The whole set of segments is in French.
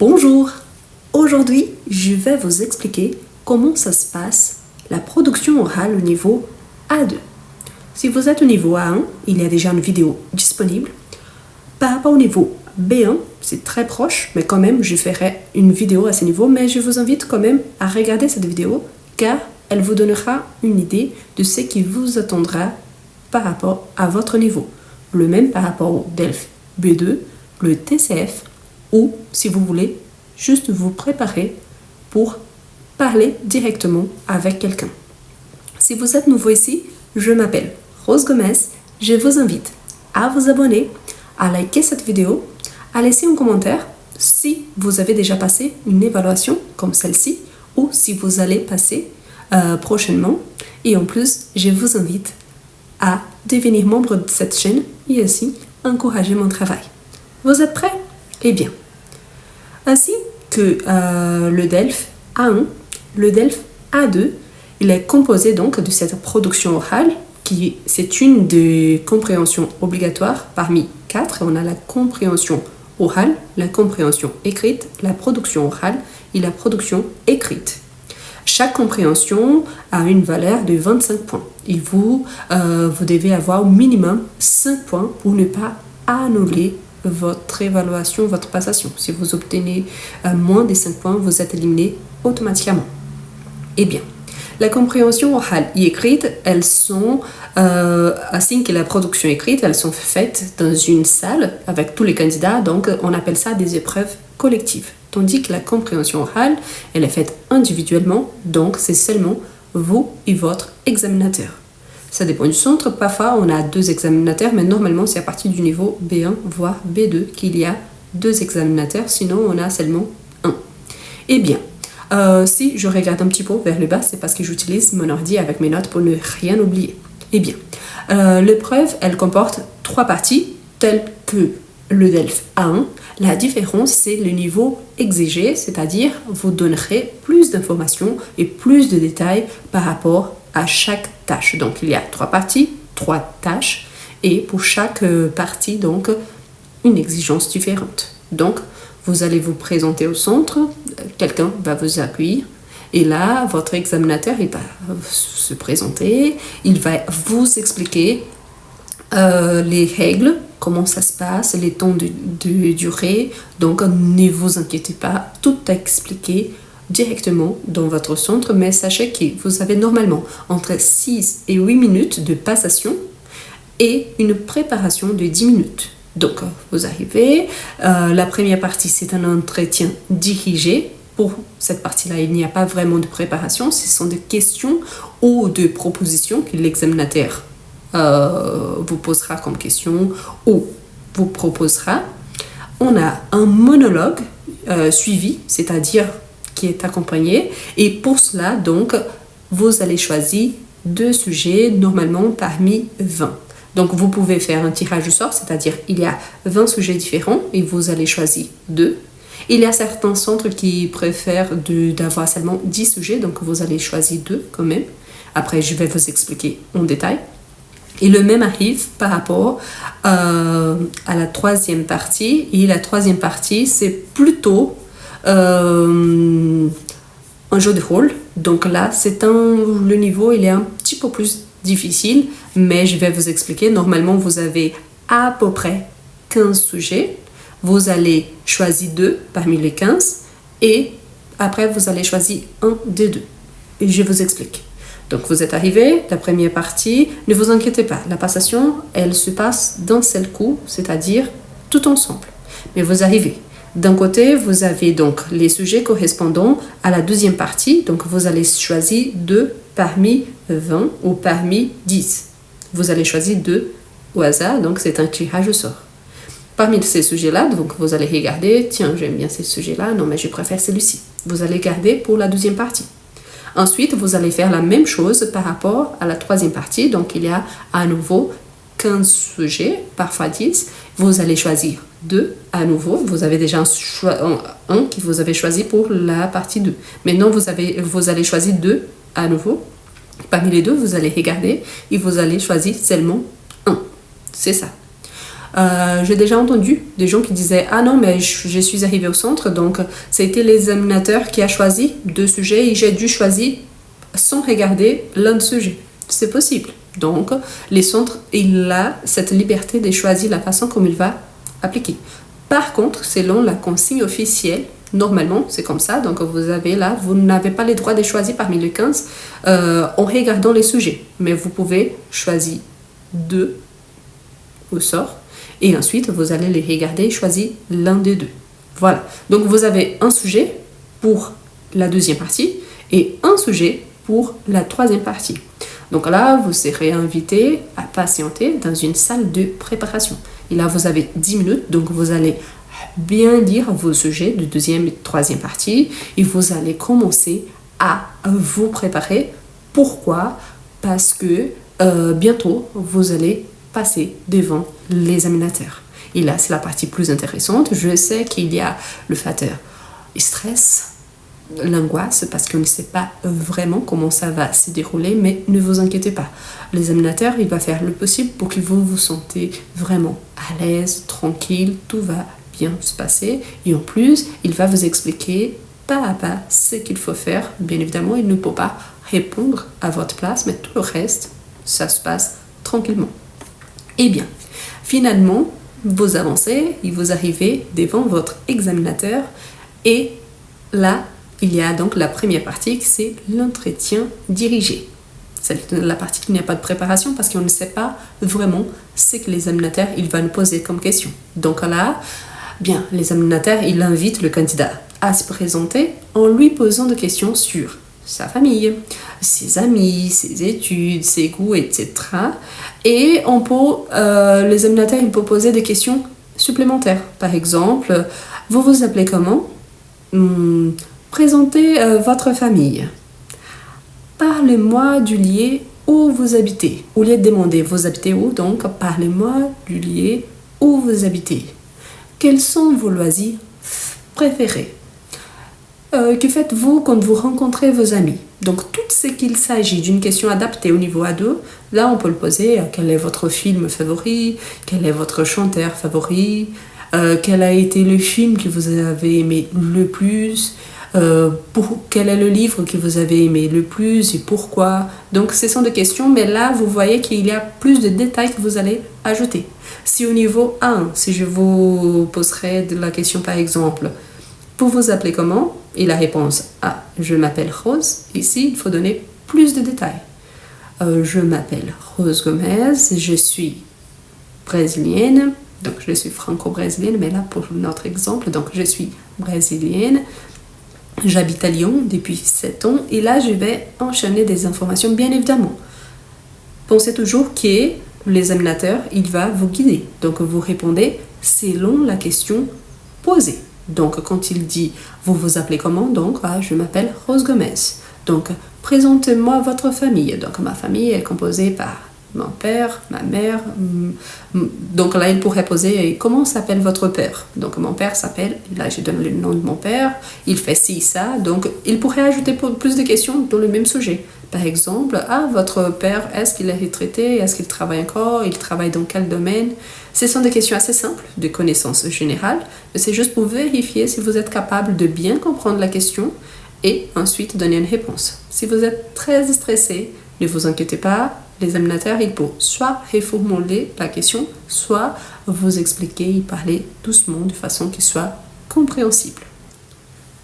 Bonjour! Aujourd'hui, je vais vous expliquer comment ça se passe la production orale au niveau A2. Si vous êtes au niveau A1, il y a déjà une vidéo disponible. Par rapport au niveau B1, c'est très proche, mais quand même, je ferai une vidéo à ce niveau, mais je vous invite quand même à regarder cette vidéo car elle vous donnera une idée de ce qui vous attendra par rapport à votre niveau. Le même par rapport au DELF B2, le TCF, ou si vous voulez juste vous préparer pour parler directement avec quelqu'un. Si vous êtes nouveau ici, je m'appelle Rose Gomez. Je vous invite à vous abonner, à liker cette vidéo, à laisser un commentaire si vous avez déjà passé une évaluation comme celle-ci ou si vous allez passer prochainement. Et en plus, je vous invite à devenir membre de cette chaîne et ainsi encourager mon travail. Vous êtes prêts? Eh bien, ainsi que le DELF A1, le DELF A2, il est composé donc de cette production orale qui c'est une des compréhensions obligatoires parmi 4. On a la compréhension orale, la compréhension écrite, la production orale et la production écrite. Chaque compréhension a une valeur de 25 points. Et vous devez avoir au minimum 5 points pour ne pas annuler votre évaluation, votre passation. Si vous obtenez moins de 5 points, vous êtes éliminé automatiquement. Eh bien, la compréhension orale et écrite, elles sont, ainsi que la production écrite, elles sont faites dans une salle avec tous les candidats, donc on appelle ça des épreuves collectives. Tandis que la compréhension orale, elle est faite individuellement, donc c'est seulement vous et votre examinateur. Ça dépend du centre, parfois on a 2 examinateurs, mais normalement c'est à partir du niveau B1 voire B2 qu'il y a 2 examinateurs, sinon on a seulement 1. Eh bien, si je regarde un petit peu vers le bas, c'est parce que j'utilise mon ordi avec mes notes pour ne rien oublier. Eh bien, l'épreuve, elle comporte 3 parties, telles que le DELF A1. La différence, c'est le niveau exigé, c'est-à-dire vous donnerez plus d'informations et plus de détails par rapport à chaque tâche. Donc, il y a 3 parties, 3 tâches, et pour chaque partie, donc, une exigence différente. Donc, vous allez vous présenter au centre, quelqu'un va vous accueillir, et là, votre examinateur, il va se présenter, il va vous expliquer les règles, comment ça se passe, les temps de durée. Donc, ne vous inquiétez pas, tout est expliqué directement dans votre centre, mais sachez que vous avez normalement entre 6 et 8 minutes de passation et une préparation de 10 minutes. Donc, vous arrivez, la première partie, c'est un entretien dirigé. Pour cette partie-là, il n'y a pas vraiment de préparation, ce sont des questions ou des propositions que l'examinateur vous posera comme question ou vous proposera. On a un monologue suivi, c'est-à-dire qui est accompagné, et pour cela, donc, vous allez choisir 2 sujets normalement parmi 20. Donc, vous pouvez faire un tirage au sort, c'est-à-dire il y a 20 sujets différents et vous allez choisir 2. Il y a certains centres qui préfèrent d'avoir seulement 10 sujets, donc vous allez choisir 2 quand même. Après, je vais vous expliquer en détail. Et le même arrive par rapport à la 3e partie. Et la 3e partie, c'est plutôt un jeu de rôle. Donc là, le niveau, il est un petit peu plus difficile, mais je vais vous expliquer. Normalement, vous avez à peu près 15 sujets. Vous allez choisir 2 parmi les 15 et après, vous allez choisir un des 2. Et je vous explique. Donc, vous êtes arrivé, la première partie, ne vous inquiétez pas, la passation, elle se passe d'un seul coup, c'est-à-dire tout ensemble. Mais vous arrivez. D'un côté, vous avez donc les sujets correspondant à la 2e partie, donc vous allez choisir 2 parmi 20 ou parmi 10. Vous allez choisir 2 au hasard, donc c'est un tirage au sort. Parmi ces sujets-là, donc vous allez regarder, tiens, j'aime bien ces sujets-là, non mais je préfère celui-ci. Vous allez garder pour la 2e partie. Ensuite, vous allez faire la même chose par rapport à la 3e partie. Donc, il y a à nouveau 15 sujets, parfois 10. Vous allez choisir 2 à nouveau. Vous avez déjà un que vous avez choisi pour la partie 2. Maintenant, vous allez choisir 2 à nouveau. Parmi les 2, vous allez regarder et vous allez choisir seulement 1. C'est ça. J'ai déjà entendu des gens qui disaient « Ah non, mais je suis arrivé au centre, donc c'était l'examinateur qui a choisi 2 sujets et j'ai dû choisir sans regarder l'un des sujets. » C'est possible. Donc, les centres, il a cette liberté de choisir la façon comme il va appliquer. Par contre, selon la consigne officielle, normalement, c'est comme ça. Donc, vous n'avez pas le droit de choisir parmi les 15 en regardant les sujets. Mais vous pouvez choisir 2 au sort. Et ensuite, vous allez les regarder et choisir l'un des 2. Voilà. Donc, vous avez un sujet pour la deuxième partie et un sujet pour la troisième partie. Donc là, vous serez invité à patienter dans une salle de préparation. Et là, vous avez 10 minutes, donc vous allez bien lire vos sujets de deuxième et troisième partie et vous allez commencer à vous préparer. Pourquoi ? Parce que bientôt, vous allez passer devant l'examinateur. Et là, c'est la partie plus intéressante. Je sais qu'il y a le facteur stress, l'angoisse, parce qu'on ne sait pas vraiment comment ça va se dérouler, mais ne vous inquiétez pas. L'examinateur, il va faire le possible pour que vous vous sentez vraiment à l'aise, tranquille, tout va bien se passer. Et en plus, il va vous expliquer pas à pas ce qu'il faut faire. Bien évidemment, il ne peut pas répondre à votre place, mais tout le reste, ça se passe tranquillement. Eh bien, finalement, vous avancez et vous arrivez devant votre examinateur et là, il y a donc la première partie, c'est l'entretien dirigé. C'est la partie qui n'y a pas de préparation parce qu'on ne sait pas vraiment ce que l'examinateur il va nous poser comme question. Donc là, bien, l'examinateur il invite le candidat à se présenter en lui posant des questions sur sa famille, ses amis, ses études, ses goûts, etc. Et l'examinateur il peut poser des questions supplémentaires. Par exemple, vous vous appelez comment ? Présentez votre famille. Parlez-moi du lieu où vous habitez. Au lieu de demander vous habitez où, donc parlez-moi du lieu où vous habitez. Quels sont vos loisirs préférés ? Que faites-vous quand vous rencontrez vos amis ? Donc tout ce qu'il s'agit d'une question adaptée au niveau A2, là on peut le poser. Quel est votre film favori ? Quel est votre chanteur favori ? Quel a été le film que vous avez aimé le plus ? Quel est le livre que vous avez aimé le plus et pourquoi? Donc ce sont des questions, mais là vous voyez qu'il y a plus de détails que vous allez ajouter. Si au niveau 1, si je vous poserai de la question par exemple, vous vous appelez comment? Et la réponse A, je m'appelle Rose. Ici il faut donner plus de détails. Je m'appelle Rose Gomez, je suis brésilienne, donc je suis franco-brésilienne, mais là pour notre exemple, donc je suis brésilienne. J'habite à Lyon depuis 7 ans et là je vais enchaîner des informations bien évidemment. Pensez toujours que l'examinateur il va vous guider. Donc vous répondez selon la question posée. Donc quand il dit vous vous appelez comment? Donc je m'appelle Rose Gomez. Donc présentez-moi votre famille. Donc ma famille est composée par mon père, ma mère. Donc là, il pourrait poser comment s'appelle votre père? Donc mon père s'appelle, là je donne le nom de mon père, il fait ci, ça. Donc il pourrait ajouter plus de questions dans le même sujet. Par exemple, votre père, est-ce qu'il est retraité? Est-ce qu'il travaille encore? Il travaille dans quel domaine? Ce sont des questions assez simples, de connaissances générales. Mais c'est juste pour vérifier si vous êtes capable de bien comprendre la question et ensuite donner une réponse. Si vous êtes très stressé, ne vous inquiétez pas. L'examinateur, il peut soit reformuler la question, soit vous expliquer et parler doucement de façon qui soit compréhensible.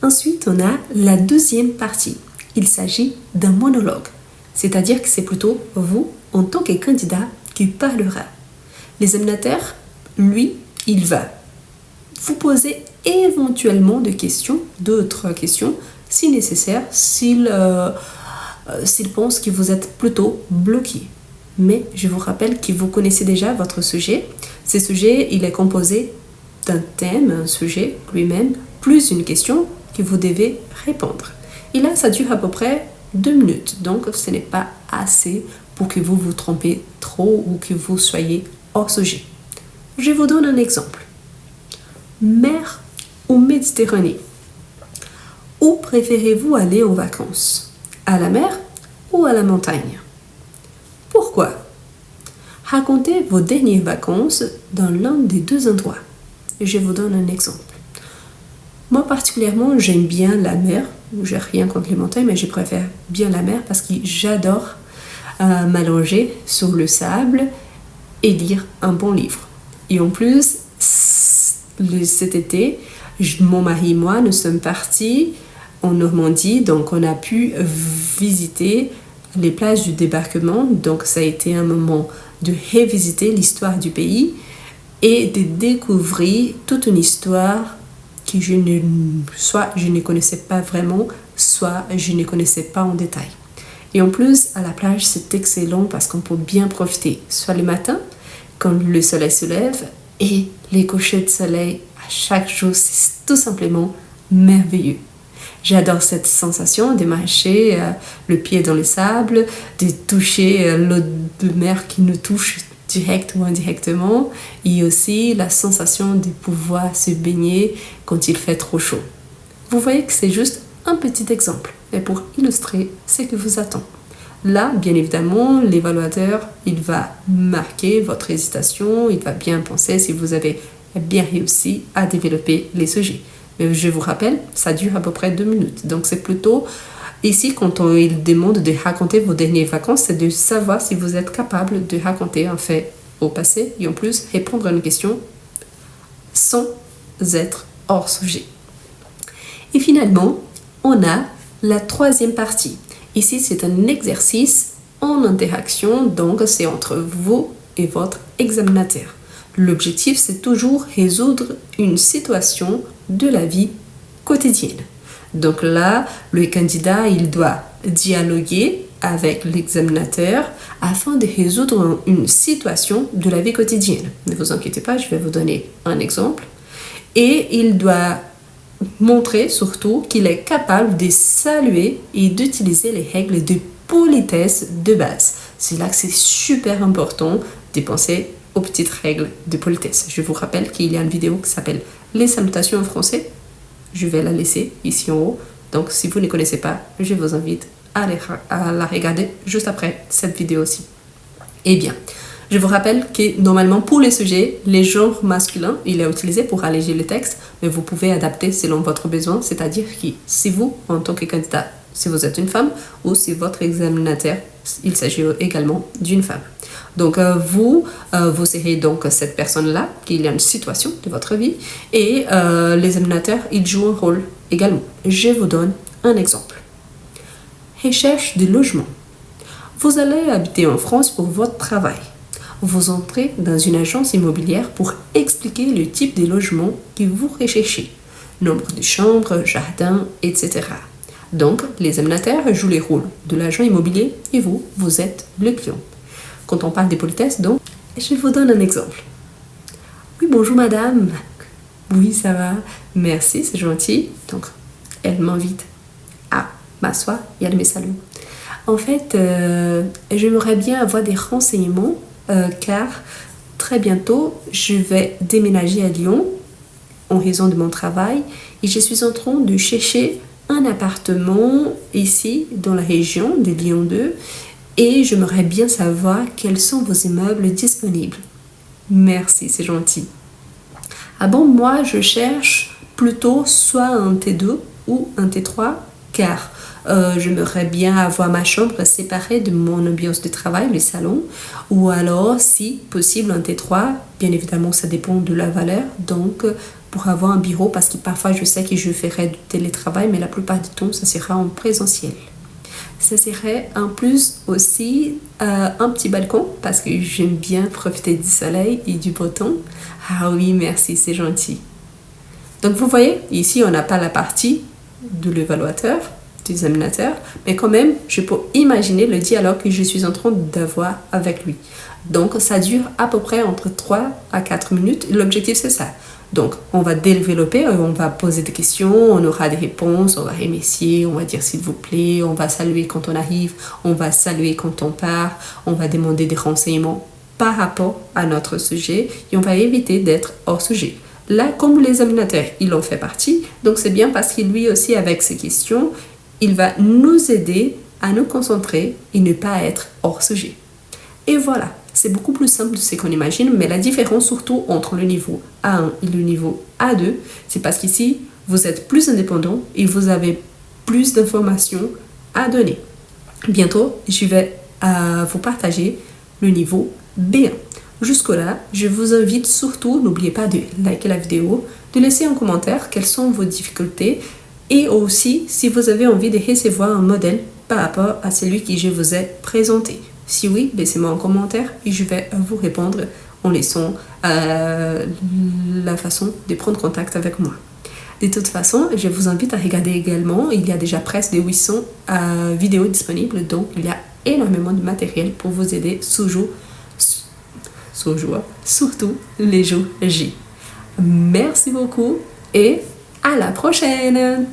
Ensuite, on a la deuxième partie. Il s'agit d'un monologue, c'est-à-dire que c'est plutôt vous, en tant que candidat, qui parlera. L'examinateur, lui, il va vous poser éventuellement d'autres questions, si nécessaire, s'il pense que vous êtes plutôt bloqué. Mais je vous rappelle que vous connaissez déjà votre sujet. Ce sujet, il est composé d'un thème, un sujet lui-même, plus une question que vous devez répondre. Et là, ça dure à peu près 2 minutes. Donc, ce n'est pas assez pour que vous vous trompez trop ou que vous soyez hors sujet. Je vous donne un exemple. Mer ou Méditerranée? Où préférez-vous aller en vacances? À la mer ou à la montagne? Pourquoi? Racontez vos dernières vacances dans l'un des deux endroits. Je vous donne un exemple. Moi particulièrement, j'aime bien la mer. J'ai rien contre les montagnes, mais je préfère bien la mer parce que j'adore m'allonger sur le sable et lire un bon livre. Et en plus, cet été, mon mari et moi, nous sommes partis en Normandie, donc on a pu visiter les plages du débarquement. Donc ça a été un moment de revisiter l'histoire du pays et de découvrir toute une histoire que soit je ne connaissais pas vraiment, soit je ne connaissais pas en détail. Et en plus, à la plage, c'est excellent parce qu'on peut bien profiter, soit le matin, quand le soleil se lève, et les couchers de soleil à chaque jour, c'est tout simplement merveilleux. J'adore cette sensation de marcher le pied dans le sable, de toucher l'eau de mer qui nous touche direct ou indirectement, et aussi la sensation de pouvoir se baigner quand il fait trop chaud. Vous voyez que c'est juste un petit exemple, mais pour illustrer ce qui vous attend. Là, bien évidemment, l'évaluateur, il va marquer votre hésitation, il va bien penser si vous avez bien réussi à développer les sujets. Mais je vous rappelle, ça dure à peu près 2 minutes. Donc c'est plutôt, ici, quand il demande de raconter vos dernières vacances, c'est de savoir si vous êtes capable de raconter un fait au passé et en plus répondre à une question sans être hors sujet. Et finalement, on a la troisième partie. Ici, c'est un exercice en interaction, donc c'est entre vous et votre examinateur. L'objectif, c'est toujours résoudre une situation de la vie quotidienne. Donc là, le candidat, il doit dialoguer avec l'examinateur afin de résoudre une situation de la vie quotidienne. Ne vous inquiétez pas, je vais vous donner un exemple. Et il doit montrer surtout qu'il est capable de saluer et d'utiliser les règles de politesse de base. C'est là que c'est super important de penser aux petites règles de politesse. Je vous rappelle qu'il y a une vidéo qui s'appelle « Les salutations en français ». Je vais la laisser ici en haut. Donc, si vous ne connaissez pas, je vous invite à la regarder juste après cette vidéo-ci. Eh bien, je vous rappelle que normalement, pour les sujets, les genres masculins, il est utilisé pour alléger le texte, mais vous pouvez adapter selon votre besoin, c'est-à-dire que si vous, en tant que candidat, si vous êtes une femme, ou si votre examinateur, il s'agit également d'une femme. Donc, vous serez donc cette personne-là, qu'il y a une situation de votre vie, et l'examinateur, il joue un rôle également. Je vous donne un exemple. Recherche de logement. Vous allez habiter en France pour votre travail. Vous entrez dans une agence immobilière pour expliquer le type de logement que vous recherchez, nombre de chambres, jardin, etc. Donc, l'examinateur joue les rôles de l'agent immobilier et vous êtes le client. Quand on parle des politesses, donc, je vous donne un exemple. Oui, bonjour madame. Oui, ça va. Merci, c'est gentil. Donc, elle m'invite à m'asseoir et à me saluer. En fait, j'aimerais bien avoir des renseignements car très bientôt, je vais déménager à Lyon en raison de mon travail et je suis en train de chercher un appartement ici dans la région de Lyon 2 et j'aimerais bien savoir quels sont vos immeubles disponibles. Merci, c'est gentil. Ah bon, moi je cherche plutôt soit un T2 ou un T3 car j'aimerais bien avoir ma chambre séparée de mon ambiance de travail, le salon, ou alors, si possible, un T3. Bien évidemment, ça dépend de la valeur. Donc, pour avoir un bureau, parce que parfois, je sais que je ferai du télétravail, mais la plupart du temps, ça sera en présentiel. Ça serait en plus aussi un petit balcon, parce que j'aime bien profiter du soleil et du beau temps. Ah oui, merci, c'est gentil. Donc, vous voyez, ici, on n'a pas la partie de l'évaluateur, examinateur, mais quand même, je peux imaginer le dialogue que je suis en train d'avoir avec lui. Donc, ça dure à peu près entre 3 à 4 minutes. L'objectif, c'est ça. Donc, on va développer, on va poser des questions, on aura des réponses, on va remercier, on va dire s'il vous plaît, on va saluer quand on arrive, on va saluer quand on part, on va demander des renseignements par rapport à notre sujet et on va éviter d'être hors sujet. Là, comme l'examinateur, il en fait partie, donc c'est bien parce que lui aussi, avec ses questions, il va nous aider à nous concentrer et ne pas être hors sujet. Et voilà, c'est beaucoup plus simple de ce qu'on imagine, mais la différence surtout entre le niveau A1 et le niveau A2, c'est parce qu'ici, vous êtes plus indépendant et vous avez plus d'informations à donner. Bientôt, je vais vous partager le niveau B1. Jusque-là, je vous invite surtout, n'oubliez pas de liker la vidéo, de laisser un commentaire quelles sont vos difficultés et aussi si vous avez envie de recevoir un modèle par rapport à celui que je vous ai présenté. Si oui, laissez-moi un commentaire et je vais vous répondre en laissant la façon de prendre contact avec moi. De toute façon, je vous invite à regarder également, il y a déjà presque 800 vidéos disponibles, donc il y a énormément de matériel pour vous aider surtout les jours J. Merci beaucoup et à la prochaine!